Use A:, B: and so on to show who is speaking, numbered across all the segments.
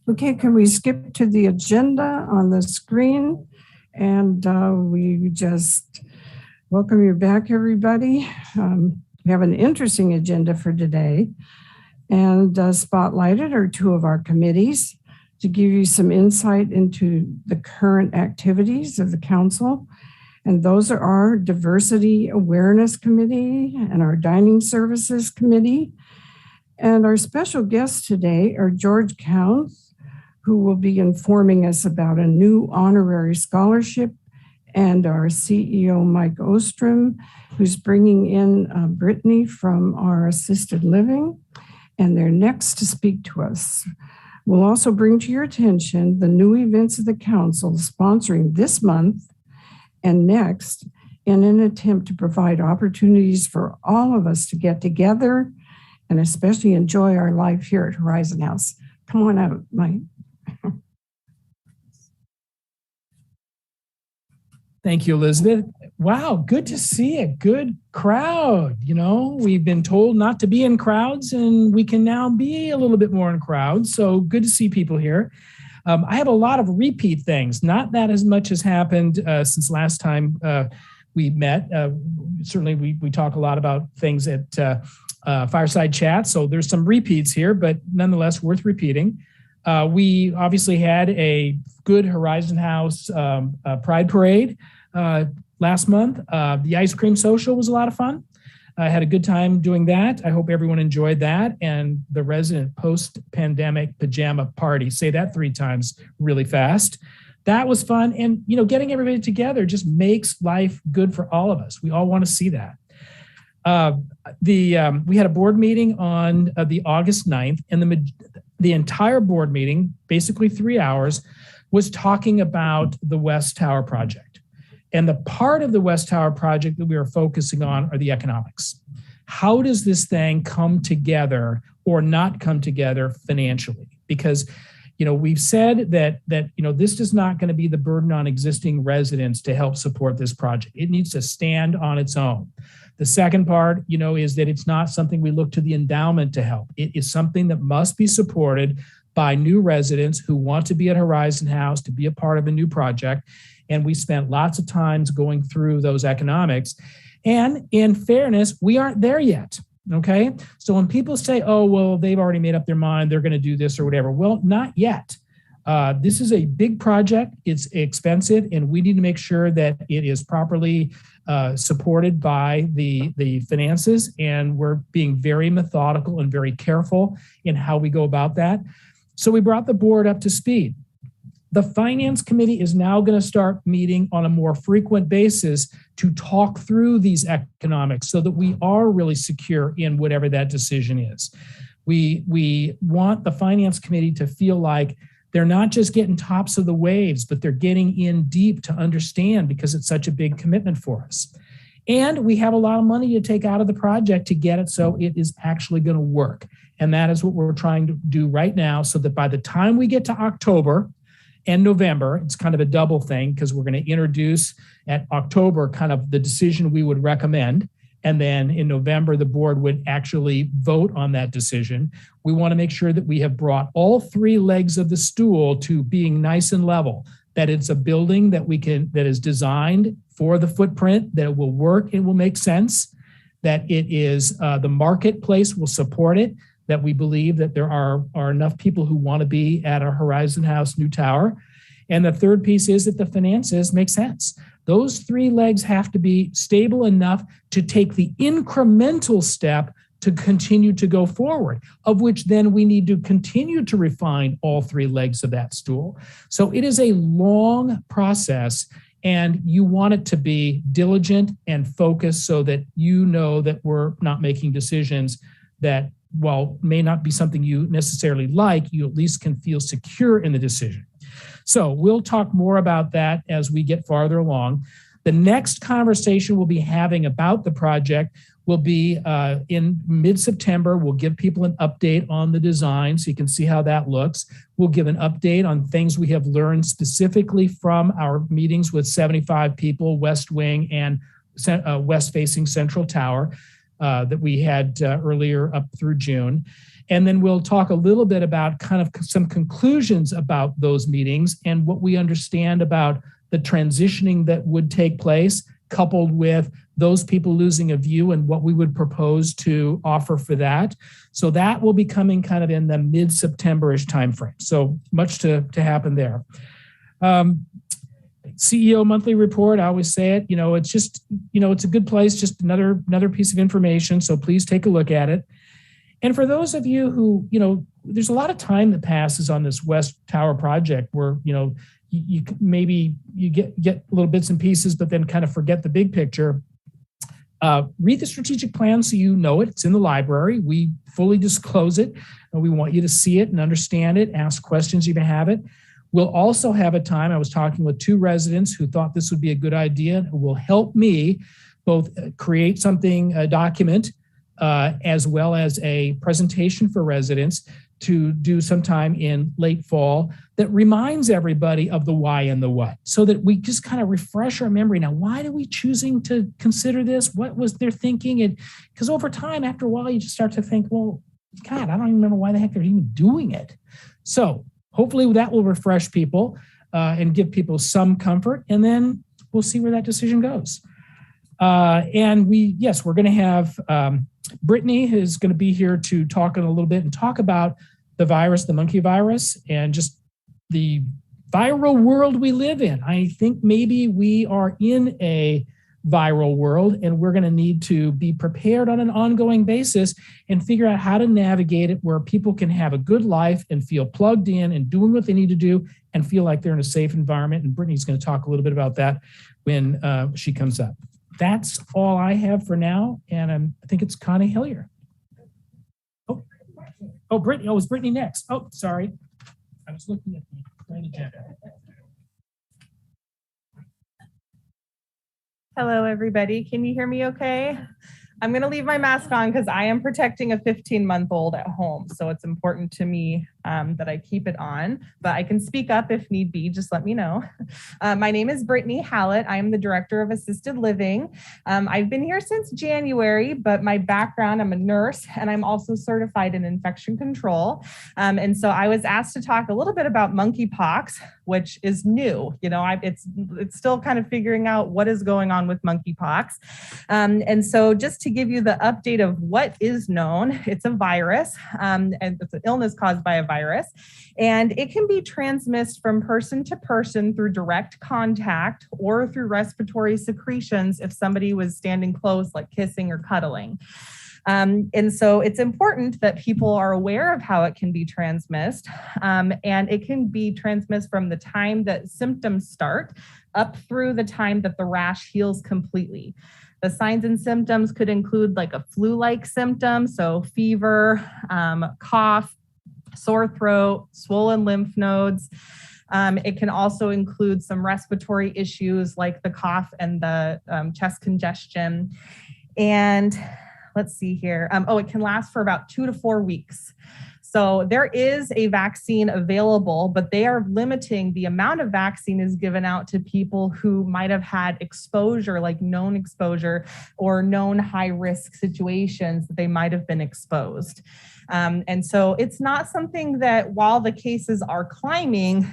A: Okay, can we skip to the agenda on the screen? And we just welcome you back, everybody. We have an interesting agenda for today, and spotlighted are two of our committees to give you some insight into the current activities of the council. And those are our Diversity Awareness Committee and our Dining Services Committee. And our special guests today are George Counts, who will be informing us about a new honorary scholarship, and our CEO, Mike Ostrom, who's bringing in Brittany from our assisted living, and they're next to speak to us. We'll also bring to your attention the new events of the council sponsoring this month and next in an attempt to provide opportunities for all of us to get together and especially enjoy our life here at Horizon House. Come on out, Mike.
B: Thank you, Elizabeth. Wow, good to see a good crowd. You know, we've been told not to be in crowds, and we can now be a little bit more in crowds. So good to see people here. I have a lot of repeat things. Not that as much has happened since last time we met. Certainly, we talk a lot about things at Fireside Chat. So there's some repeats here, but nonetheless worth repeating. We obviously had a good Horizon House Pride Parade last month. The ice cream social was a lot of fun. I had a good time doing that. I hope everyone enjoyed that. And the resident post-pandemic pajama party, say that 3 times really fast. That was fun. And, you know, getting everybody together just makes life good for all of us. We all want to see that. We had a board meeting on the August 9th, and the entire board meeting, basically 3 hours, was talking about the West Tower project. And the part of the West Tower project that we are focusing on are the economics. How does this thing come together or not come together financially? Because, you know, we've said that you know, this is not going to be the burden on existing residents to help support this project. It needs to stand on its own. The second part, you know, is that it's not something we look to the endowment to help. It is something that must be supported by new residents who want to be at Horizon House, to be a part of a new project. And we spent lots of times going through those economics. And in fairness, we aren't there yet. Okay. So when people say, oh, well, they've already made up their mind, they're going to do this or whatever. Well, not yet. This is a big project. It's expensive, and we need to make sure that it is properly supported by the finances. And we're being very methodical and very careful in how we go about that. So we brought the board up to speed. The Finance Committee is now going to start meeting on a more frequent basis to talk through these economics so that we are really secure in whatever that decision is. We want the Finance Committee to feel like they're not just getting tops of the waves, but they're getting in deep to understand, because it's such a big commitment for us. And we have a lot of money to take out of the project to get it so it is actually going to work. And that is what we're trying to do right now, so that by the time we get to October and November, it's kind of a double thing, because we're going to introduce at October kind of the decision we would recommend. And then in November, the board would actually vote on that decision. We want to make sure that we have brought all 3 legs of the stool to being nice and level, that it's a building that that is designed for the footprint, that it will work, it will make sense, that it is the marketplace will support it, that we believe that there are enough people who want to be at our Horizon House new tower. And the third piece is that the finances make sense. Those 3 legs have to be stable enough to take the incremental step to continue to go forward, of which then we need to continue to refine all 3 legs of that stool. So it is a long process, and you want it to be diligent and focused so that you know that we're not making decisions that, while may not be something you necessarily like, you at least can feel secure in the decision. So we'll talk more about that as we get farther along. The next conversation we'll be having about the project will be in mid-September. We'll give people an update on the design so you can see how that looks. We'll give an update on things we have learned specifically from our meetings with 75 people, West Wing and west-facing Central Tower. that we had earlier up through June. And then we'll talk a little bit about kind of some conclusions about those meetings and what we understand about the transitioning that would take place, coupled with those people losing a view and what we would propose to offer for that. So that will be coming kind of in the mid-September-ish timeframe. So much to happen there. CEO monthly report, I always say it, it's just, it's a good place, just another piece of information. So please take a look at it. And for those of you who, there's a lot of time that passes on this West Tower project where, you maybe you get little bits and pieces, but then kind of forget the big picture. Read the strategic plan so you know it. It's in the library. We fully disclose it. And we want you to see it and understand it, ask questions if you have it. We'll also have a time, I was talking with 2 residents who thought this would be a good idea, who will help me both create something, a document, as well as a presentation for residents to do sometime in late fall that reminds everybody of the why and the what, so that we just kind of refresh our memory. Now, why are we choosing to consider this? What was their thinking? And because over time, after a while, you just start to think, well, God, I don't even remember why the heck they're even doing it. So hopefully that will refresh people and give people some comfort, and then we'll see where that decision goes. And we're going to have Brittany is going to be here to talk in a little bit and talk about the virus, the monkey virus, and just the viral world we live in. I think maybe we are in a viral world, and we're going to need to be prepared on an ongoing basis and figure out how to navigate it where people can have a good life and feel plugged in and doing what they need to do and feel like they're in a safe environment. And Brittany's going to talk a little bit about that when she comes up. That's all I have for now, and I think it's Connie Hillier. Oh, Brittany. Oh, is Brittany next? Oh, sorry. I was looking at the agenda.
C: Hello, everybody. Can you hear me okay? I'm going to leave my mask on because I am protecting a 15-month-old at home. So it's important to me that I keep it on, but I can speak up if need be. Just let me know. My name is Brittany Hallett. I am the Director of Assisted Living. I've been here since January, but my background, I'm a nurse, and I'm also certified in infection control. And so I was asked to talk a little bit about monkeypox, which is new. It's still kind of figuring out what is going on with monkeypox. And so just to give you the update of what is known, it's a virus, and it's an illness caused by a virus, and it can be transmitted from person to person through direct contact or through respiratory secretions if somebody was standing close, like kissing or cuddling. And so it's important that people are aware of how it can be transmitted, and it can be transmitted from the time that symptoms start up through the time that the rash heals completely. The signs and symptoms could include like a flu-like symptom, so fever, cough, sore throat, swollen lymph nodes. It can also include some respiratory issues like the cough and the chest congestion. And let's see here. It can last for about 2 to 4 weeks. So there is a vaccine available, but they are limiting the amount of vaccine is given out to people who might have had exposure, like known exposure or known high risk situations that they might have been exposed. And so it's not something that, while the cases are climbing,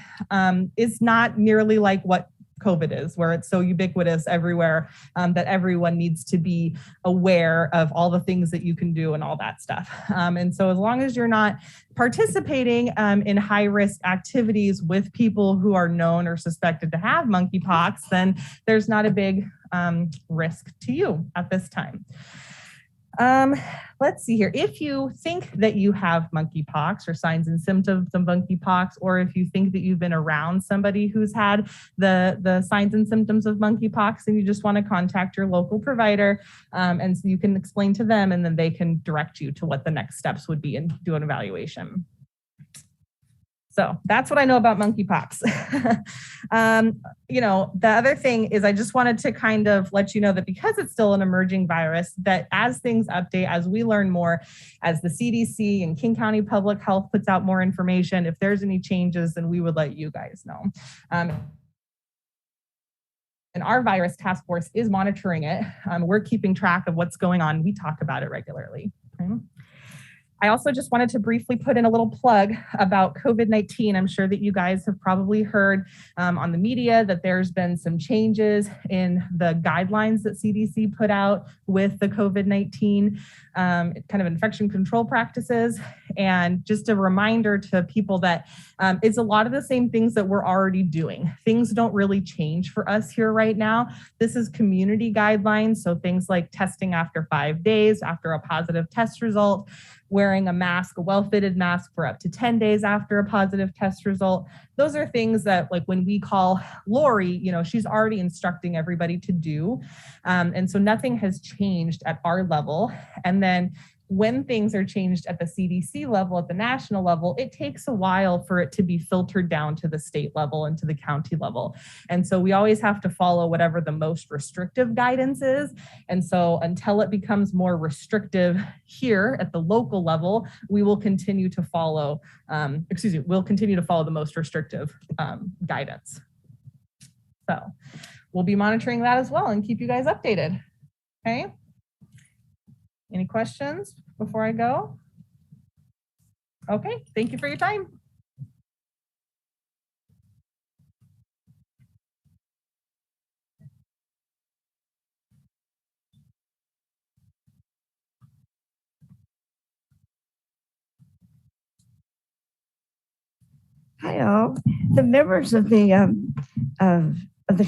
C: is not nearly like what COVID is, where it's so ubiquitous everywhere that everyone needs to be aware of all the things that you can do and all that stuff. And so as long as you're not participating in high risk activities with people who are known or suspected to have monkeypox, then there's not a big risk to you at this time. Let's see here. If you think that you have monkeypox or signs and symptoms of monkeypox, or if you think that you've been around somebody who's had the signs and symptoms of monkeypox and you just want to contact your local provider, and so you can explain to them, and then they can direct you to what the next steps would be and do an evaluation. So that's what I know about monkeypox. The other thing is I just wanted to kind of let you know that because it's still an emerging virus, that as things update, as we learn more, as the CDC and King County Public Health puts out more information, if there's any changes, then we would let you guys know. And our virus task force is monitoring it. We're keeping track of what's going on. We talk about it regularly. Okay. I also just wanted to briefly put in a little plug about COVID-19. I'm sure that you guys have probably heard on the media that there's been some changes in the guidelines that CDC put out with the COVID-19 kind of infection control practices. And just a reminder to people that it's a lot of the same things that we're already doing. Things don't really change for us here right now. This is community guidelines. So things like testing after 5 days after a positive test result, wearing a mask, a well-fitted mask for up to 10 days after a positive test result. Those are things that, like, when we call Lori, she's already instructing everybody to do. And so nothing has changed at our level. And then when things are changed at the CDC level, at the national level, it takes a while for it to be filtered down to the state level and to the county level. And so we always have to follow whatever the most restrictive guidance is. And so until it becomes more restrictive here at the local level, we will continue to follow, we'll continue to follow the most restrictive guidance. So we'll be monitoring that as well and keep you guys updated. Okay. Any questions before I go? Okay, thank you for your time.
D: Hi all. The members of the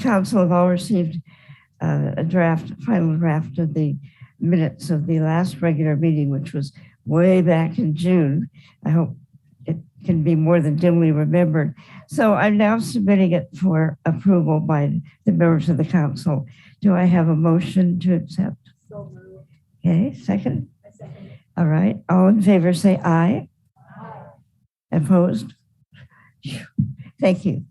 D: council have all received a final draft of the minutes of the last regular meeting, which was way back in June. I hope it can be more than dimly remembered. So I'm now submitting it for approval by the members of the council. Do I have a motion to accept? So moved. Okay, second? I second. All right, all in favor say aye. Aye. Opposed? Thank you.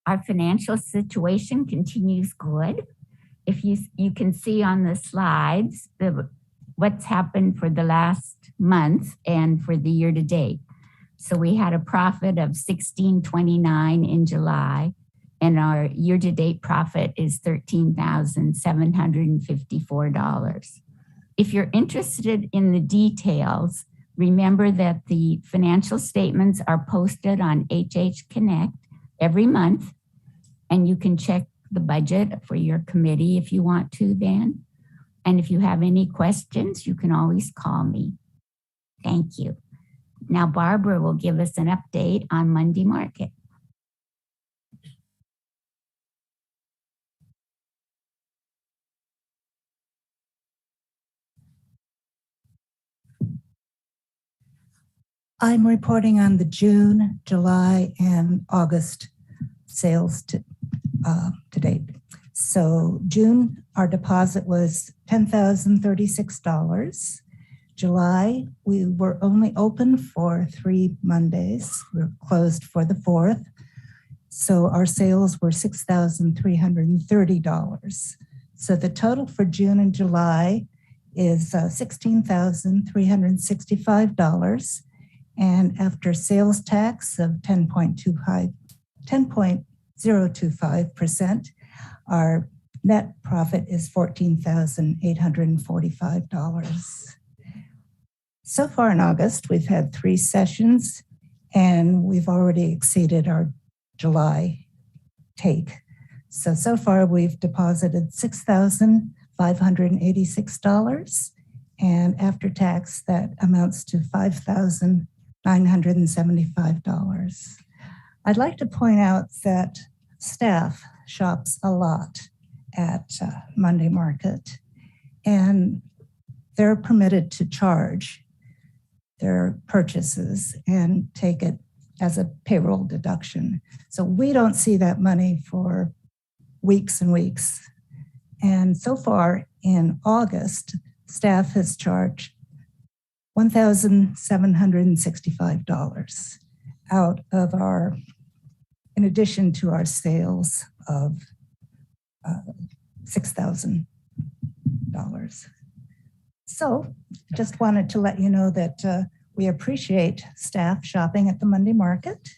E: Our financial situation continues good. If you can see on the slides what's happened for the last month and for the year to date. So we had a profit of $16.29 in July, and our year to date profit is $13,754. If you're interested in the details, remember that the financial statements are posted on HH Connect every month, and you can check the budget for your committee if you want to then. And if you have any questions, you can always call me. Thank you. Now Barbara will give us an update on Monday Market.
F: I'm reporting on the June, July, and August sales to date. So June, our deposit was $10,036. July, we were only open for 3 Mondays. We were closed for the 4th. So our sales were $6,330. So the total for June and July is $16,365. And after sales tax of 10.025%, our net profit is $14,845. So far in August, we've had 3 sessions, and we've already exceeded our July take. So far we've deposited $6,586, and after tax, that amounts to $5,975. I'd like to point out that staff shops a lot at Monday Market, and they're permitted to charge their purchases and take it as a payroll deduction. So we don't see that money for weeks and weeks. And so far in August, staff has charged $1,765 out of our, in addition to our sales of $6,000. So just wanted to let you know that We appreciate staff shopping at the Monday Market.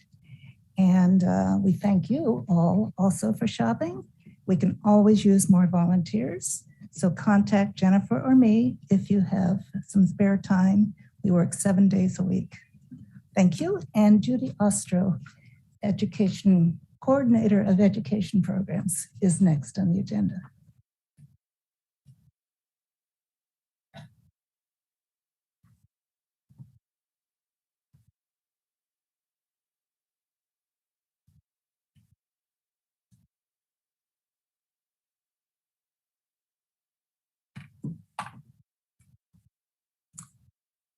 F: And we thank you all also for shopping. We can always use more volunteers. So contact Jennifer or me if you have some spare time. We work 7 days a week. Thank you. And Judy Ostro, Education Coordinator of Education Programs, is next on the agenda.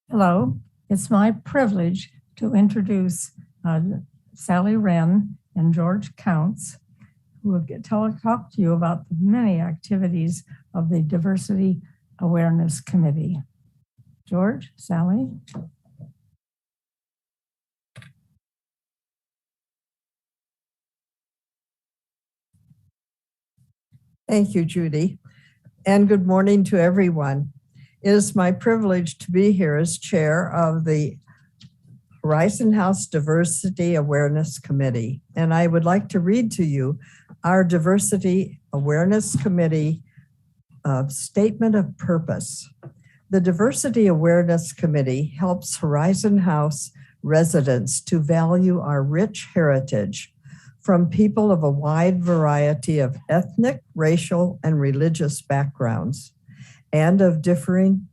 G: Hello, it's my privilege to introduce Sally Wren and George Counts, who will talk to you about the many activities of the Diversity Awareness Committee. George, Sally.
H: Thank you, Judy, and good morning to everyone. It is my privilege to be here as chair of the Horizon House Diversity Awareness Committee, and I would like to read to you our Diversity Awareness Committee statement of purpose. The Diversity Awareness Committee helps Horizon House residents to value our rich heritage from people of a wide variety of ethnic, racial, and religious backgrounds, and of different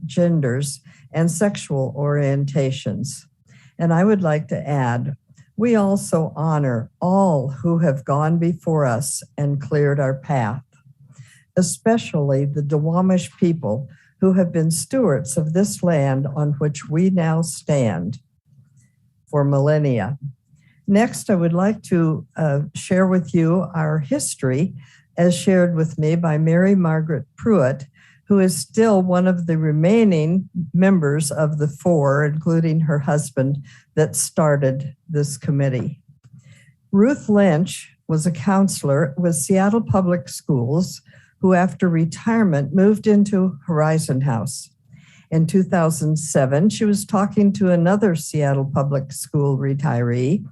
H: genders and sexual orientations. And I would like to add, we also honor all who have gone before us and cleared our path, especially the Duwamish people who have been stewards of this land on which we now stand for millennia. Next, I would like to share with you our history as shared with me by Mary Margaret Pruitt, who is still one of the remaining members of the four, including her husband, that started this committee. Ruth Lynch was a counselor with Seattle Public Schools who, after retirement, moved into Horizon House. In 2007, she was talking to another Seattle Public School retiree,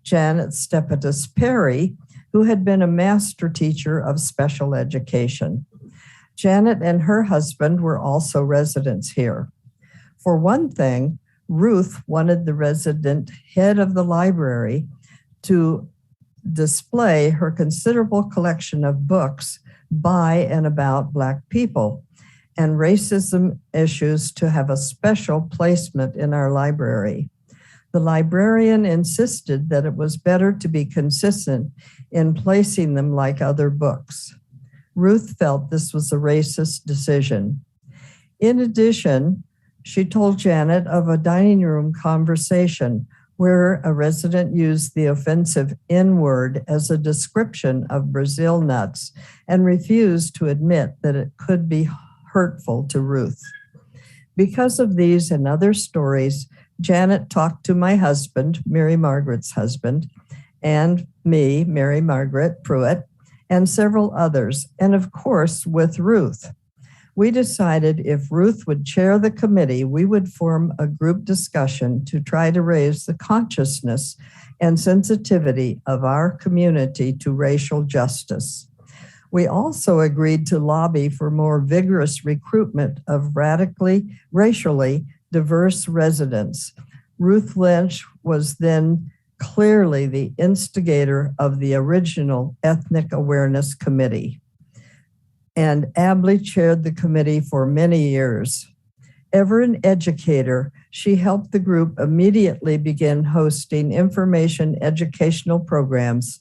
H: Janet Stepatus Perry, who had been a master teacher of special education. Janet and her husband were also residents here. For one thing, Ruth wanted the resident head of the library to display her considerable collection of books by and about Black people and racism issues to have a special placement in our library. The librarian insisted that it was better to be consistent in placing them like other books. Ruth felt this was a racist decision. In addition, she told Janet of a dining room conversation where a resident used the offensive N-word as a description of Brazil nuts and refused to admit that it could be hurtful to Ruth. Because of these and other stories, Janet talked to my husband, Mary Margaret's husband, and me, Mary Margaret Pruitt, and several others, and of course with Ruth. We decided if Ruth would chair the committee, we would form a group discussion to try to raise the consciousness and sensitivity of our community to racial justice. We also agreed to lobby for more vigorous recruitment of racially diverse residents. Ruth Lynch was then clearly the instigator of the original Ethnic Awareness Committee and ably chaired the committee for many years. Ever an educator, she helped the group immediately begin hosting information educational programs,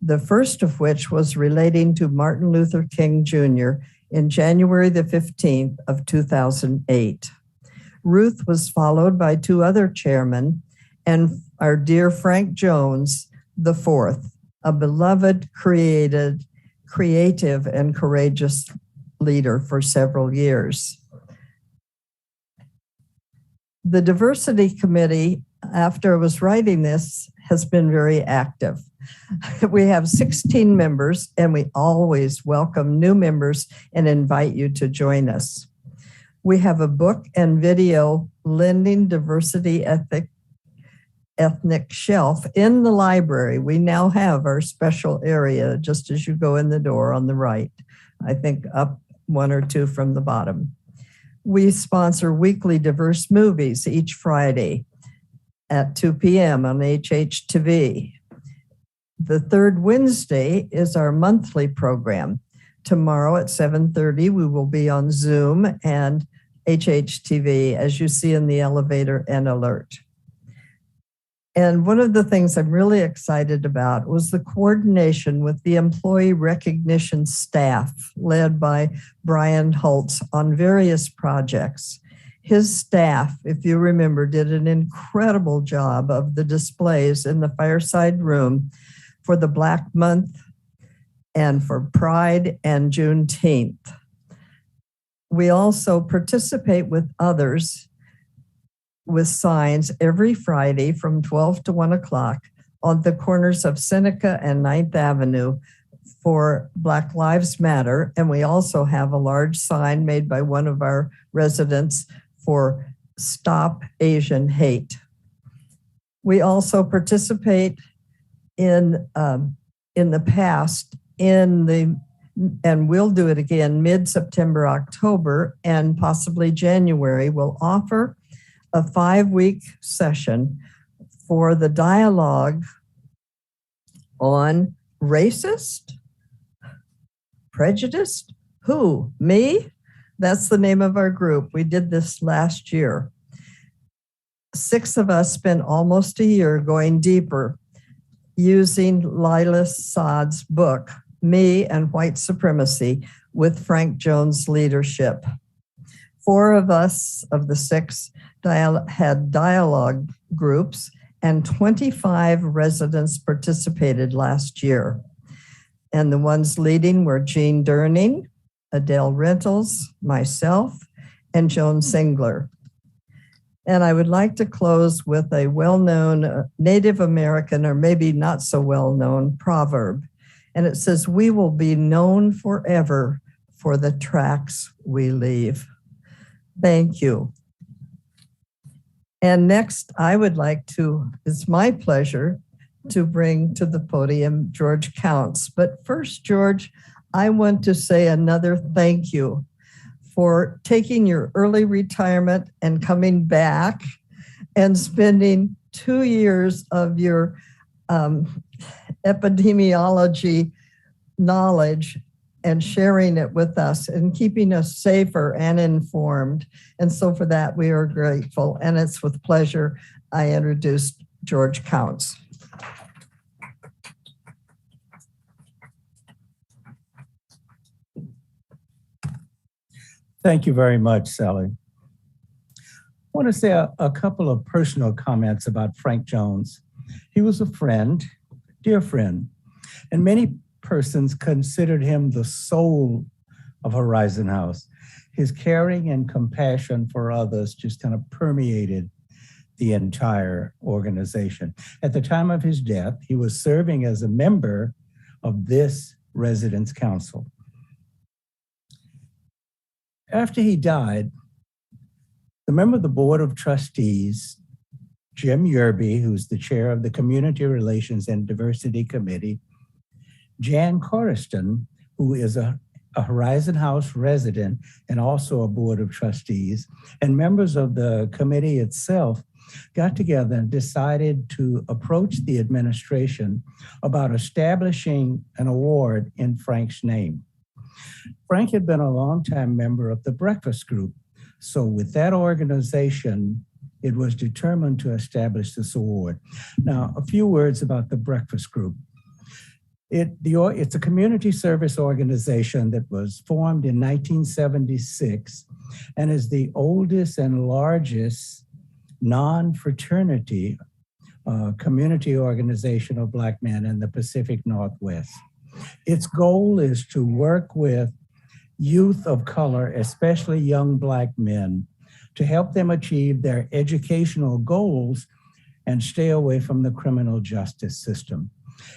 H: the first of which was relating to Martin Luther King Jr. in January the 15th of 2008. Ruth was followed by two other chairmen and our dear Frank Jones, the fourth, a beloved, creative, and courageous leader for several years. The Diversity Committee, after I was writing this, has been very active. We have 16 members, and we always welcome new members and invite you to join us. We have a book and video lending diversity ethnic shelf in the library. We now have our special area just as you go in the door on the right, I think up one or two from the bottom. We sponsor weekly diverse movies each Friday at 2 p.m. on HHTV. The third Wednesday is our monthly program. Tomorrow at 7:30, we will be on Zoom and HHTV, as you see in the elevator and alert. And one of the things I'm really excited about was the coordination with the employee recognition staff led by Brian Holtz on various projects. His staff, if you remember, did an incredible job of the displays in the fireside room for the Black Month and for Pride and Juneteenth. We also participate with others with signs every Friday from 12 to 1 o'clock on the corners of Seneca and 9th Avenue for Black Lives Matter. And we also have a large sign made by one of our residents for Stop Asian Hate. We also participate in the past and we'll do it again mid-September, October, and possibly January. We'll offer a 5-week session for the dialogue on racist, prejudiced, who? Me? That's the name of our group. We did this last year. 6 of us spent almost a year going deeper using Lila Saad's book, Me and White Supremacy, with Frank Jones' leadership. 4 of us, of the 6, had dialogue groups, and 25 residents participated last year. And the ones leading were Jean Durning, Adele Rentals, myself, and Joan Singler. And I would like to close with a well-known Native American, or maybe not so well-known, proverb. And it says, "We will be known forever for the tracks we leave." Thank you. And next, I would like to, it's my pleasure to bring to the podium George Counts. But first, George, I want to say another thank you for taking your early retirement and coming back and spending 2 years of your epidemiology knowledge and sharing it with us and keeping us safer and informed. And so for that, we are grateful. And it's with pleasure I introduced George Counts.
I: Thank you very much, Sally. I want to say a couple of personal comments about Frank Jones. He was a friend, dear friend, and many persons considered him the soul of Horizon House. His caring and compassion for others just kind of permeated the entire organization. At the time of his death, he was serving as a member of this Residence Council. After he died, the member of the Board of Trustees, Jim Yerby, who's the chair of the Community Relations and Diversity Committee, Jan Coriston, who is a Horizon House resident and also a Board of Trustees, and members of the committee itself got together and decided to approach the administration about establishing an award in Frank's name. Frank had been a longtime member of the Breakfast Group. So with that organization, it was determined to establish this award. Now, a few words about the Breakfast Group. It's a community service organization that was formed in 1976 and is the oldest and largest non-fraternity community organization of Black men in the Pacific Northwest. Its goal is to work with youth of color, especially young Black men, to help them achieve their educational goals and stay away from the criminal justice system.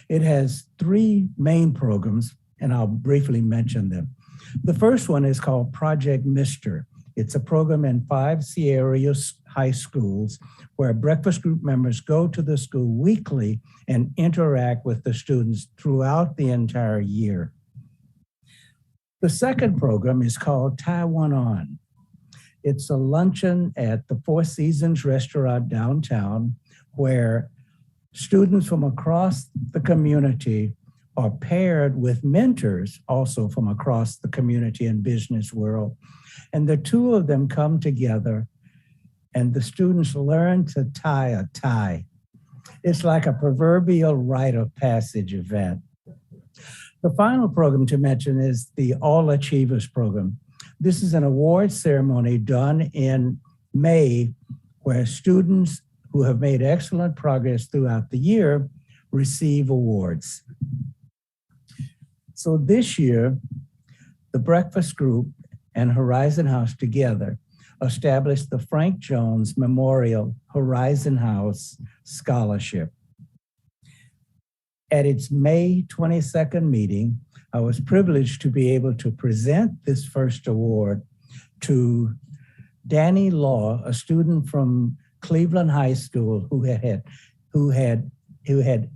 I: It has 3 main programs, and I'll briefly mention them. The first one is called Project Mister, It's a program in 5 Sierra high schools where breakfast group members go to the school weekly and interact with the students throughout the entire year. The second program is called Taiwan On. It's a luncheon at the Four Seasons restaurant downtown where students from across the community are paired with mentors also from across the community and business world. And the two of them come together and the students learn to tie a tie. It's like a proverbial rite of passage event. The final program to mention is the All Achievers program. This is an award ceremony done in May where students who have made excellent progress throughout the year receive awards. So this year, the Breakfast Group and Horizon House together established the Frank Jones Memorial Horizon House Scholarship. At its May 22nd meeting, I was privileged to be able to present this first award to Danny Law, a student from Cleveland High School who had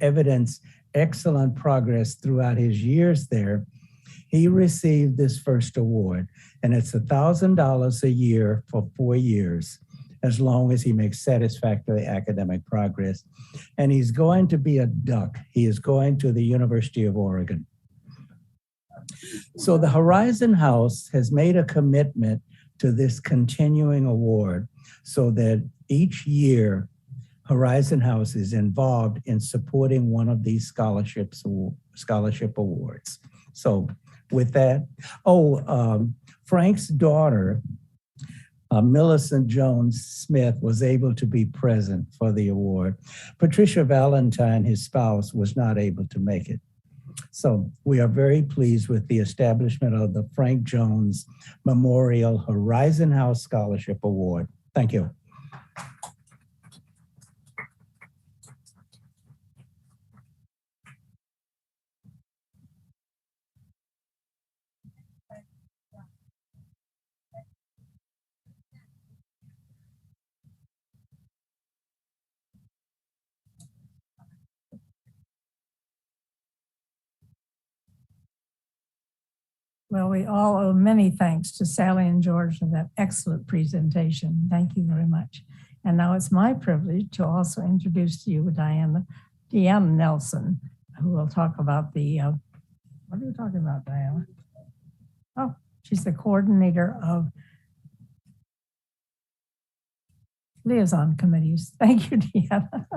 I: evidenced excellent progress throughout his years there. He received this first award, and it's $1,000 a year for 4 years, as long as he makes satisfactory academic progress. And he's going to be a duck. He is going to the University of Oregon. So the Horizon House has made a commitment to this continuing award so that each year Horizon House is involved in supporting one of these scholarship awards. So with that, Frank's daughter, Millicent Jones Smith, was able to be present for the award. Patricia Valentine, his spouse, was not able to make it. So we are very pleased with the establishment of the Frank Jones Memorial Horizon House Scholarship Award. Thank you.
G: Well, we all owe many thanks to Sally and George for that excellent presentation. Thank you very much. And now it's my privilege to also introduce to you Deanna Nelson, who will talk about the, what are you talking about, Diana? Oh, she's the coordinator of liaison committees. Thank you, Deanna.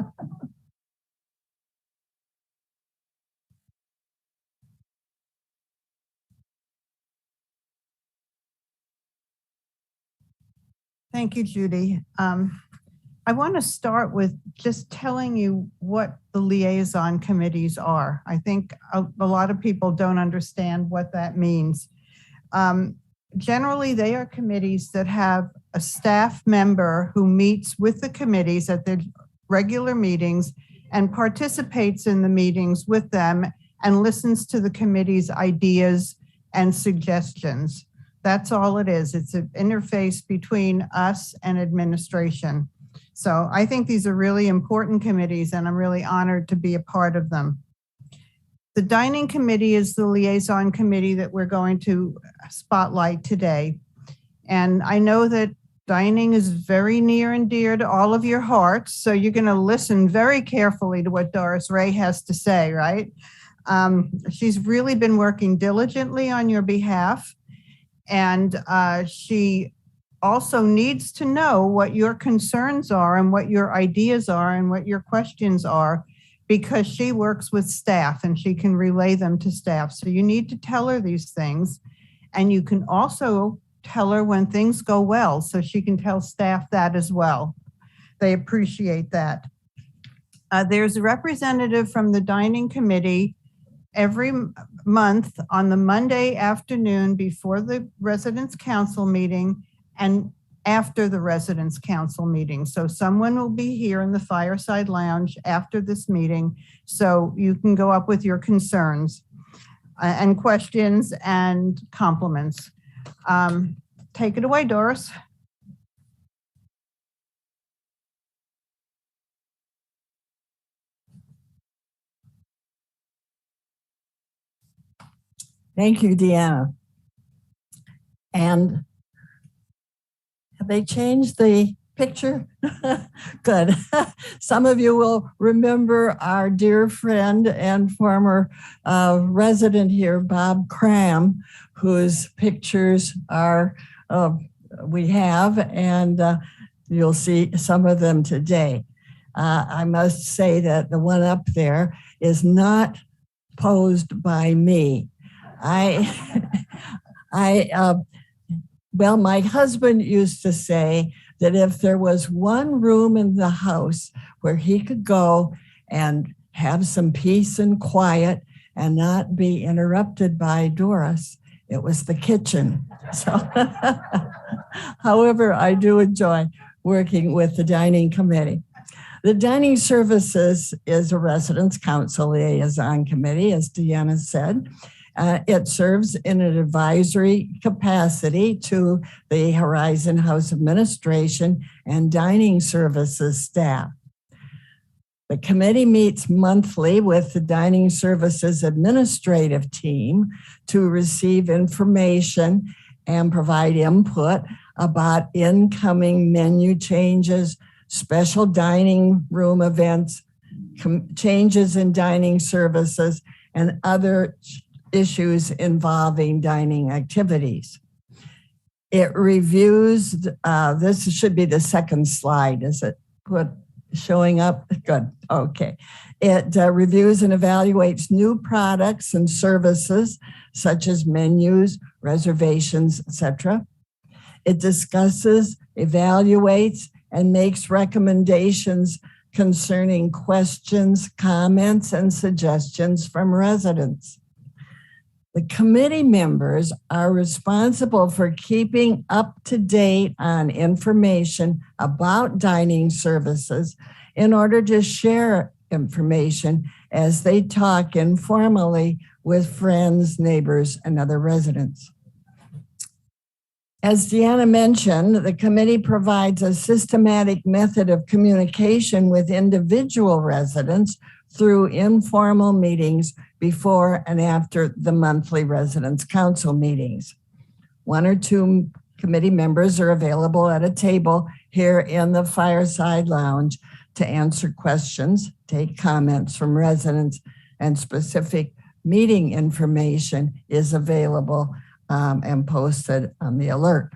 J: Thank you, Judy. I want to start with just telling you what the liaison committees are. I think a lot of people don't understand what that means. Generally, they are committees that have a staff member who meets with the committees at their regular meetings and participates in the meetings with them and listens to the committee's ideas and suggestions. That's all it is. It's an interface between us and administration. So I think these are really important committees, and I'm really honored to be a part of them. The dining committee is the liaison committee that we're going to spotlight today. And I know that dining is very near and dear to all of your hearts, so you're going to listen very carefully to what Doris Ray has to say, right? She's really been working diligently on your behalf. And she also needs to know what your concerns are and what your ideas are and what your questions are, because she works with staff and she can relay them to staff. So you need to tell her these things. And you can also tell her when things go well, so she can tell staff that as well. They appreciate that. There's a representative from the dining committee every month on the Monday afternoon before the residence council meeting and after the residence council meeting. So someone will be here in the fireside lounge after this meeting, so you can go up with your concerns and questions and compliments. Take it away, Doris.
H: Thank you, Deanna. And have they changed the picture? Good. Some of you will remember our dear friend and former resident here, Bob Cram, whose pictures are we have, and you'll see some of them today. I must say that the one up there is not posed by me. Well, my husband used to say that if there was one room in the house where he could go and have some peace and quiet and not be interrupted by Doris, it was the kitchen. So, however, I do enjoy working with the dining committee. The dining services is a residence council liaison committee, as Deanna said. It serves in an advisory capacity to the Horizon House Administration and dining services staff. The committee meets monthly with the dining services administrative team to receive information and provide input about incoming menu changes, special dining room events, changes in dining services, and other issues involving dining activities. It reviews, this should be the second slide, is it showing up? Good, okay. It reviews and evaluates new products and services such as menus, reservations, etc. It discusses, evaluates, and makes recommendations concerning questions, comments, and suggestions from residents. The committee members are responsible for keeping up to date on information about dining services in order to share information as they talk informally with friends, neighbors, and other residents. As Deanna mentioned, the committee provides a systematic method of communication with individual residents through informal meetings before and after the monthly residence council meetings. One or two committee members are available at a table here in the Fireside Lounge to answer questions, take comments from residents, and specific meeting information is available and posted on the alert.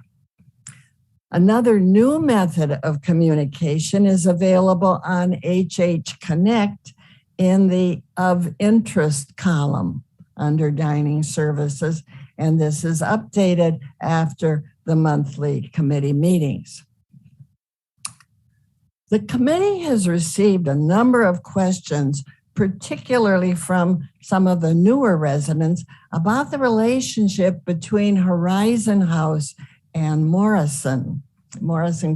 H: Another new method of communication is available on HH Connect in the of interest column under dining services, and this is updated after the monthly committee meetings. The committee has received a number of questions, particularly from some of the newer residents, about the relationship between Horizon House and Morrison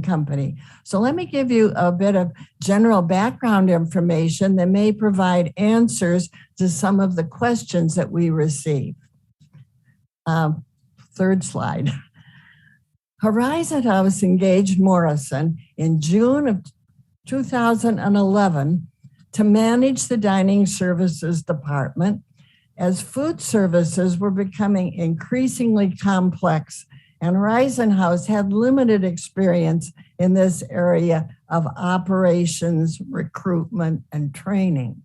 H: Company. So let me give you a bit of general background information that may provide answers to some of the questions that we receive. Third slide. Horizon House engaged Morrison in June of 2011 to manage the dining services department as food services were becoming increasingly complex, and Horizon House had limited experience in this area of operations, recruitment, and training.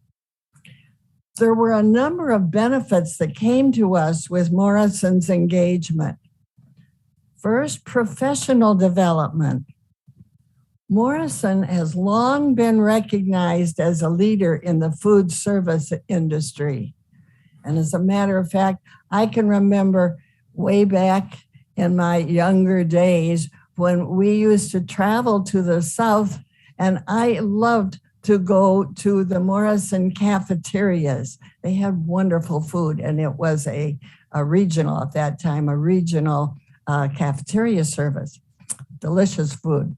H: There were a number of benefits that came to us with Morrison's engagement. First, professional development. Morrison has long been recognized as a leader in the food service industry. And as a matter of fact, I can remember way back in my younger days when we used to travel to the South, and I loved to go to the Morrison cafeterias. They had wonderful food, and it was a regional, at that time, a regional cafeteria service. Delicious food.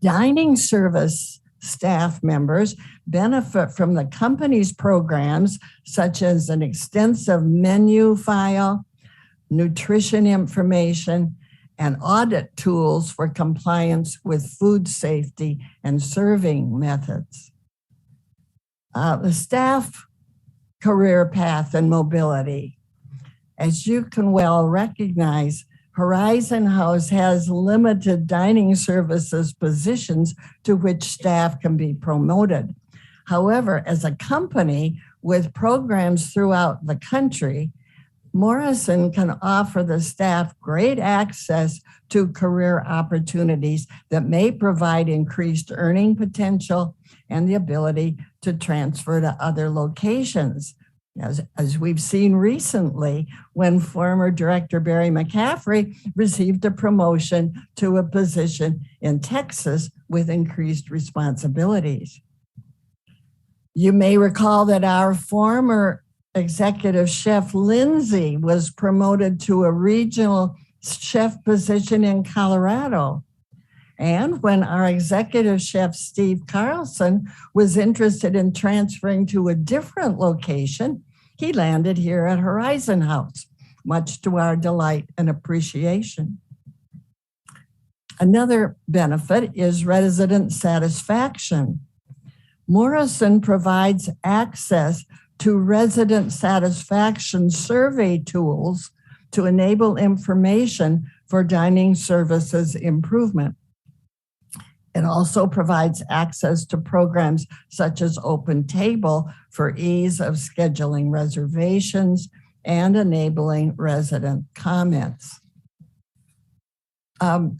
H: Dining service staff members benefit from the company's programs, such as an extensive menu file, nutrition information, and audit tools for compliance with food safety and serving methods. The staff career path and mobility. As you can well recognize, Horizon House has limited dining services positions to which staff can be promoted. However, as a company with programs throughout the country, Morrison can offer the staff great access to career opportunities that may provide increased earning potential and the ability to transfer to other locations. As we've seen recently, when former Director Barry McCaffrey received a promotion to a position in Texas with increased responsibilities. You may recall that our former executive chef Lindsay was promoted to a regional chef position in Colorado. And when our executive chef Steve Carlson was interested in transferring to a different location, he landed here at Horizon House, much to our delight and appreciation. Another benefit is resident satisfaction. Morrison provides access to resident satisfaction survey tools to enable information for dining services improvement. It also provides access to programs such as Open Table for ease of scheduling reservations and enabling resident comments.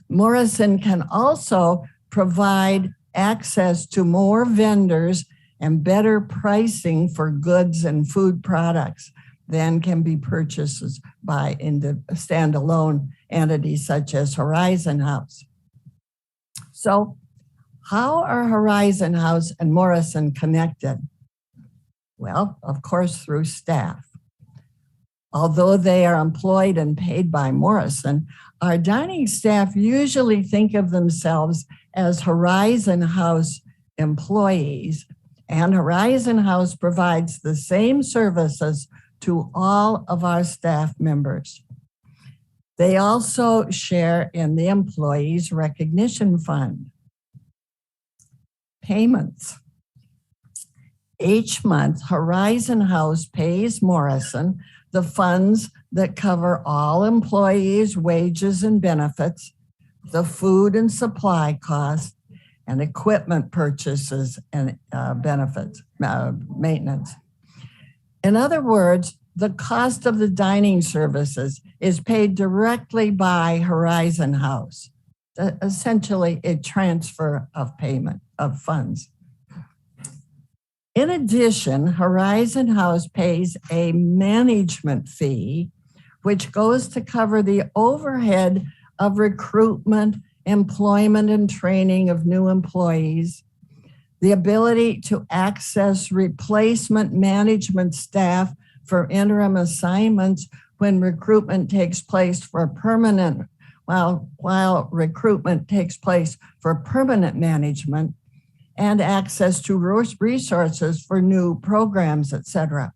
H: Morrison can also provide access to more vendors and better pricing for goods and food products than can be purchased by standalone entities such as Horizon House. So how are Horizon House and Morrison connected? Well, of course, through staff. Although they are employed and paid by Morrison, our dining staff usually think of themselves as Horizon House employees, and Horizon House provides the same services to all of our staff members. They also share in the Employees Recognition Fund. Payments. Each month, Horizon House pays Morrison the funds that cover all employees' wages and benefits, the food and supply costs, and equipment purchases and benefits, maintenance. In other words, the cost of the dining services is paid directly by Horizon House, essentially a transfer of payment of funds. In addition, Horizon House pays a management fee, which goes to cover the overhead of recruitment, employment, and training of new employees, the ability to access replacement management staff for interim assignments when recruitment takes place for permanent, while recruitment takes place for permanent management, and access to resources for new programs, etc.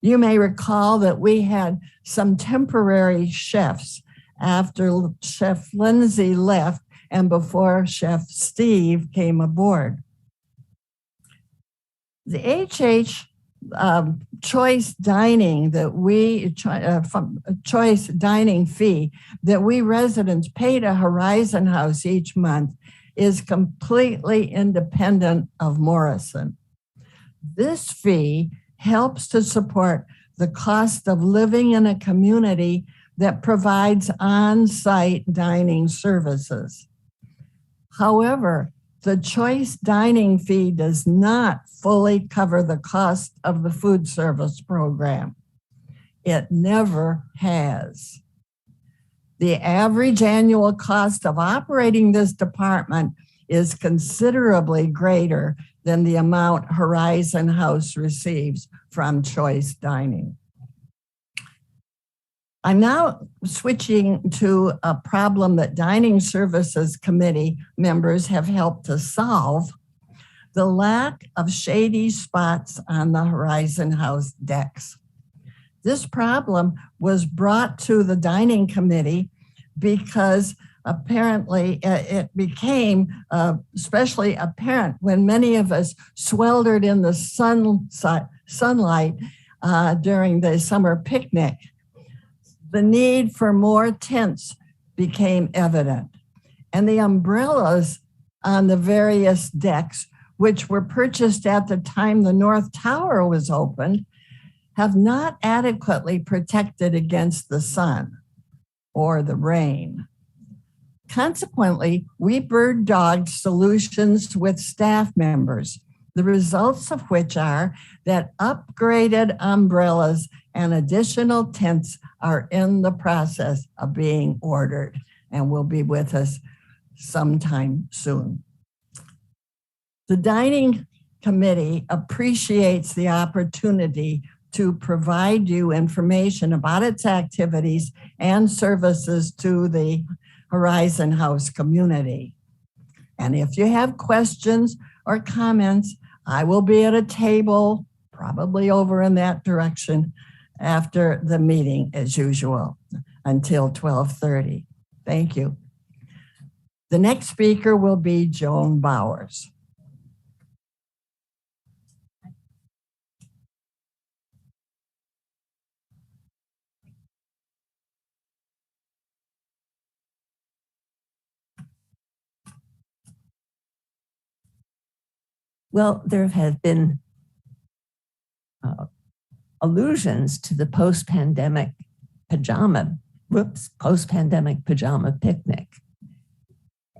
H: You may recall that we had some temporary chefs after Chef Lindsay left and before Chef Steve came aboard. The HH choice dining choice dining fee that we residents pay to Horizon House each month is completely independent of Morrison. This fee helps to support the cost of living in a community that provides on-site dining services. However, the choice dining fee does not fully cover the cost of the food service program. It never has. The average annual cost of operating this department is considerably greater than the amount Horizon House receives from choice dining. I'm now switching to a problem that Dining Services Committee members have helped to solve: the lack of shady spots on the Horizon House decks. This problem was brought to the Dining Committee because apparently it became especially apparent when many of us sweltered in the sunlight during the summer picnic. The need for more tents became evident, and the umbrellas on the various decks, which were purchased at the time the North Tower was opened, have not adequately protected against the sun or the rain. Consequently, we bird-dogged solutions with staff members, the results of which are that upgraded umbrellas and additional tents are in the process of being ordered and will be with us sometime soon. The dining committee appreciates the opportunity to provide you information about its activities and services to the Horizon House community. And if you have questions or comments, I will be at a table, probably over in that direction, after the meeting as usual, until 12:30. Thank you. The next speaker will be Joan Bowers.
K: Well, there have been allusions to the post-pandemic pajama picnic.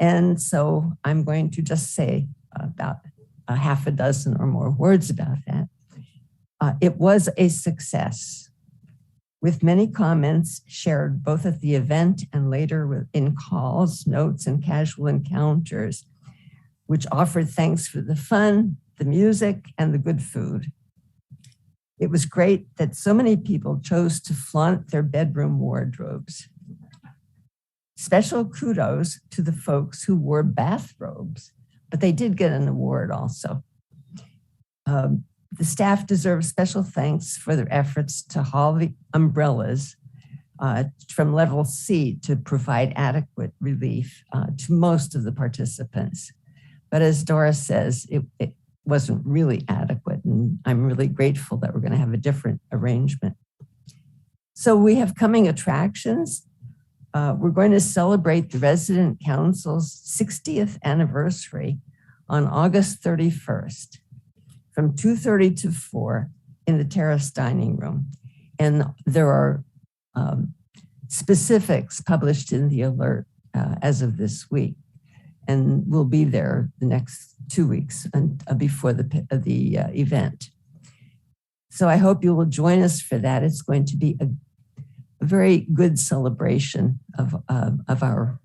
K: And so I'm going to just say about a half a dozen or more words about that. It was a success, with many comments shared both at the event and later in calls, notes, and casual encounters, which offered thanks for the fun, the music, and the good food. It was great that so many people chose to flaunt their bedroom wardrobes. Special kudos to the folks who wore bathrobes, but they did get an award also. The staff deserves special thanks for their efforts to haul the umbrellas from level C to provide adequate relief to most of the participants. But as Doris says, it wasn't really adequate, and I'm really grateful that we're going to have a different arrangement. So we have coming attractions. We're going to celebrate the Resident Council's 60th anniversary on August 31st from 2:30 to 4 in the terrace dining room. And there are specifics published in the alert as of this week. And we'll be there the next 2 weeks before the event. So I hope you will join us for that. It's going to be a very good celebration of our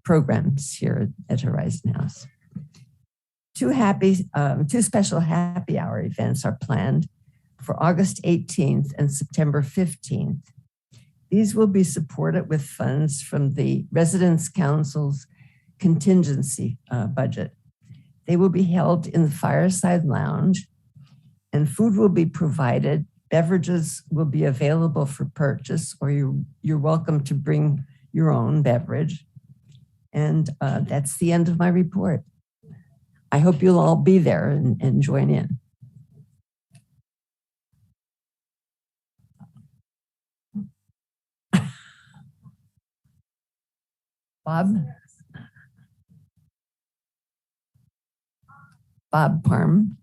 K: programs here at Horizon House. Two special happy hour events are planned for August 18th and September 15th. These will be supported with funds from the Residents Council's contingency budget. They will be held in the Fireside Lounge, and food will be provided. Beverages will be available for purchase, or you're welcome to bring your own beverage. And that's the end of my report. I hope you'll all be there and join in. Bob Parm.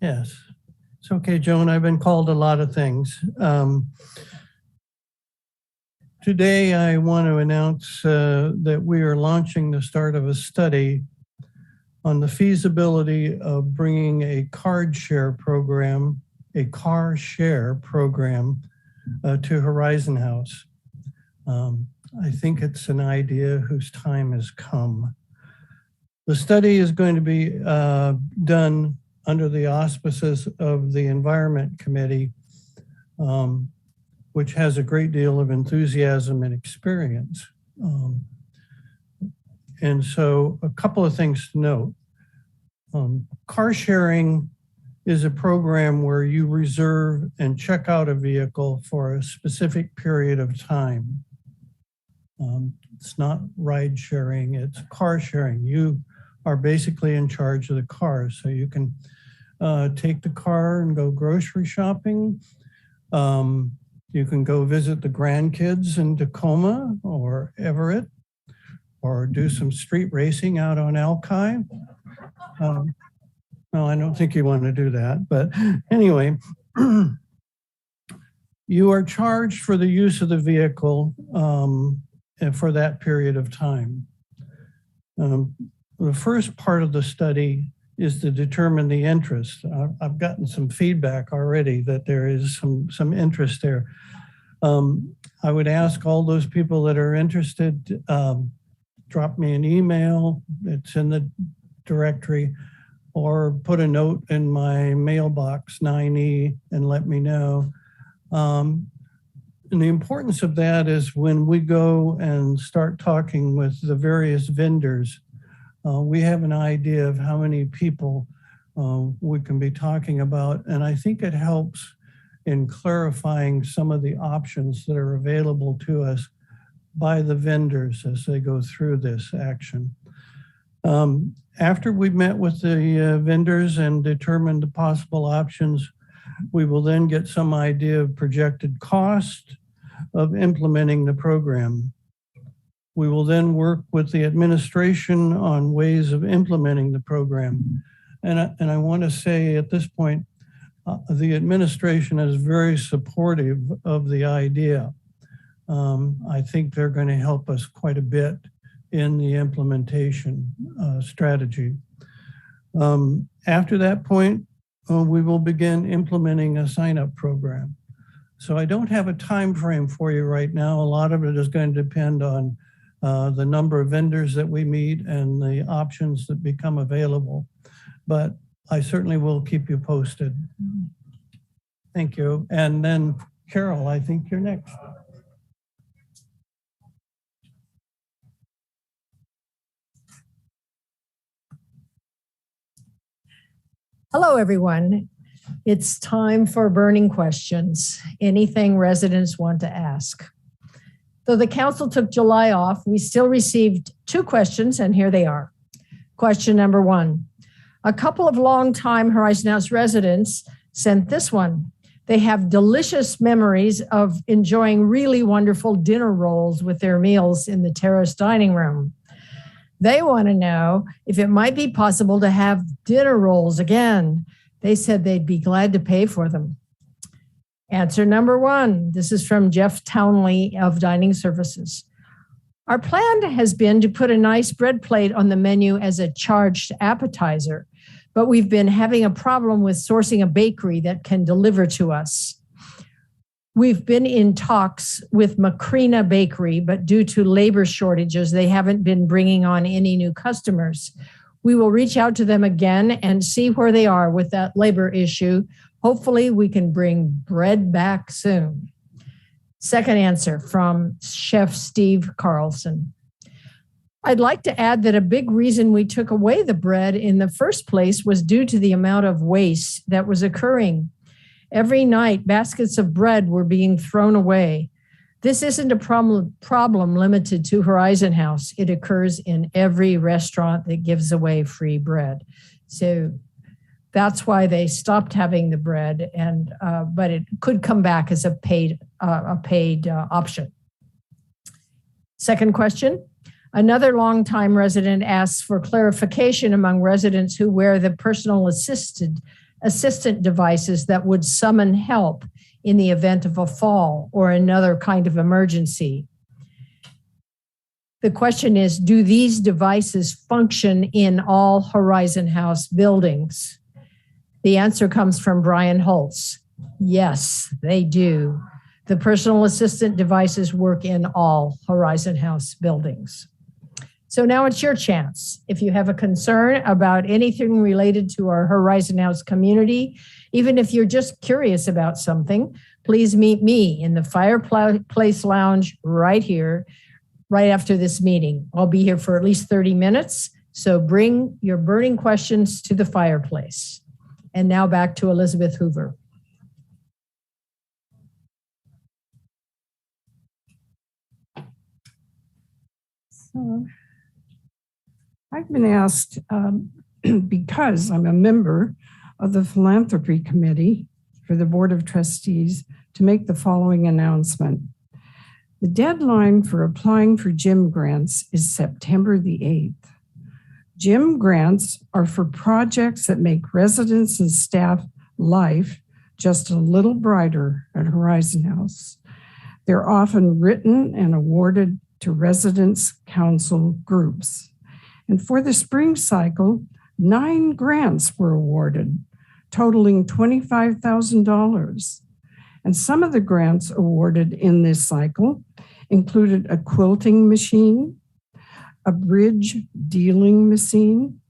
L: Yes, it's okay, Joan. I've been called a lot of things. Today, I want to announce that we are launching the start of a study on the feasibility of bringing a car share program to Horizon House. I think it's an idea whose time has come. The study is going to be done under the auspices of the Environment Committee, which has a great deal of enthusiasm and experience And so a couple of things to note. Car sharing is a program where you reserve and check out a vehicle for a specific period of time. It's not ride sharing, it's car sharing. You are basically in charge of the car. So you can take the car and go grocery shopping. You can go visit the grandkids in Tacoma or Everett, or do some street racing out on Alki. No, I don't think you want to do that, but anyway, you are charged for the use of the vehicle for that period of time. The first part of the study is to determine the interest. I've gotten some feedback already that there is some interest there. I would ask all those people that are interested, drop me an email, it's in the directory, or put a note in my mailbox 9E and let me know. And the importance of that is when we go and start talking with the various vendors, we have an idea of how many people we can be talking about. And I think it helps in clarifying some of the options that are available to us by the vendors as they go through this action. After we've met with the vendors and determined the possible options, we will then get some idea of projected cost of implementing the program. We will then work with the administration on ways of implementing the program. And I want to say at this point, the administration is very supportive of the idea. I think they're going to help us quite a bit in the implementation strategy. After that point, we will begin implementing a sign-up program. So I don't have a time frame for you right now. A lot of it is going to depend on the number of vendors that we meet and the options that become available. But I certainly will keep you posted. Thank you. And then Carol, I think you're next.
M: Hello, everyone. It's time for burning questions, anything residents want to ask. Though the council took July off, we still received 2 questions, and here they are. Question number 1. A couple of longtime Horizon House residents sent this one. They have delicious memories of enjoying really wonderful dinner rolls with their meals in the terrace dining room. They want to know if it might be possible to have dinner rolls again. They said they'd be glad to pay for them. Answer number 1. This is from Jeff Townley of Dining Services. Our plan has been to put a nice bread plate on the menu as a charged appetizer, but we've been having a problem with sourcing a bakery that can deliver to us. We've been in talks with Macrina Bakery, but due to labor shortages, they haven't been bringing on any new customers. We will reach out to them again and see where they are with that labor issue. Hopefully we can bring bread back soon. Second answer from Chef Steve Carlson. I'd like to add that a big reason we took away the bread in the first place was due to the amount of waste that was occurring. Every night, baskets of bread were being thrown away. This isn't a problem limited to Horizon House. It occurs in every restaurant that gives away free bread. So that's why they stopped having the bread, and but it could come back as a paid option. Second question. Another longtime resident asks for clarification among residents who wear the personal assistant devices that would summon help in the event of a fall or another kind of emergency. The question is, do these devices function in all Horizon House buildings? The answer comes from Brian Holtz. Yes, they do. The personal assistant devices work in all Horizon House buildings. So now it's your chance. If you have a concern about anything related to our Horizon House community, even if you're just curious about something, please meet me in the Fireplace Lounge right right after this meeting. I'll be here for at least 30 minutes. So bring your burning questions to the fireplace. And now back to Elizabeth Hoover.
A: So I've been asked, because I'm a member of the Philanthropy Committee for the Board of Trustees, to make the following announcement. The deadline for applying for GIM grants is September the 8th. GIM grants are for projects that make residents and staff life just a little brighter at Horizon House. They're often written and awarded to residents' council groups. And for the spring cycle, 9 grants were awarded, totaling $25,000. And some of the grants awarded in this cycle included a quilting machine, a bridge dealing machine,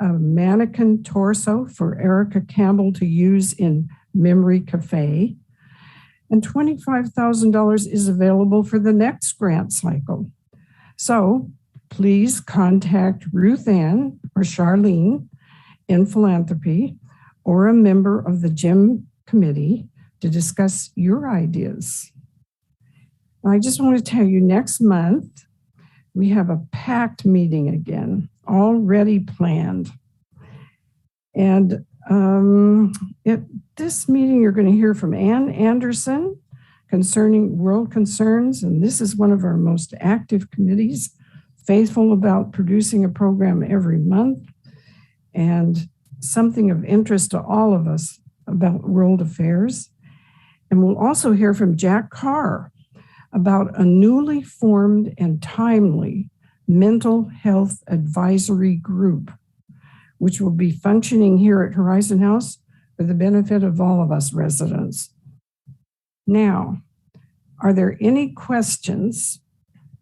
A: a mannequin torso for Erica Campbell to use in Memory Cafe, and $25,000 is available for the next grant cycle. So please contact Ruth Ann or Charlene in philanthropy or a member of the GIM committee to discuss your ideas. I just want to tell you, next month, we have a packed meeting again, already planned. And at this meeting, you're going to hear from Ann Anderson concerning world concerns. And this is one of our most active committees, faithful about producing a program every month and something of interest to all of us about world affairs. And we'll also hear from Jack Carr about a newly formed and timely mental health advisory group, which will be functioning here at Horizon House for the benefit of all of us residents. Now, are there any questions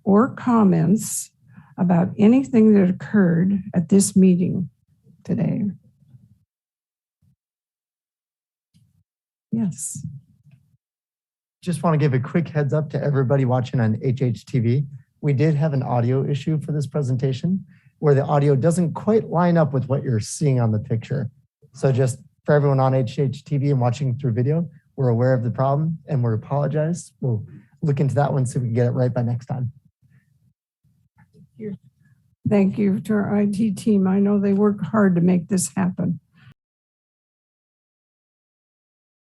A: or comments about anything that occurred at this meeting today? Yes.
N: Just want to give a quick heads up to everybody watching on HHTV. We did have an audio issue for this presentation where the audio doesn't quite line up with what you're seeing on the picture. So just for everyone on HHTV and watching through video, we're aware of the problem and we apologize. We'll look into that one so we can get it right by next time.
A: Thank you to our IT team. I know they work hard to make this happen.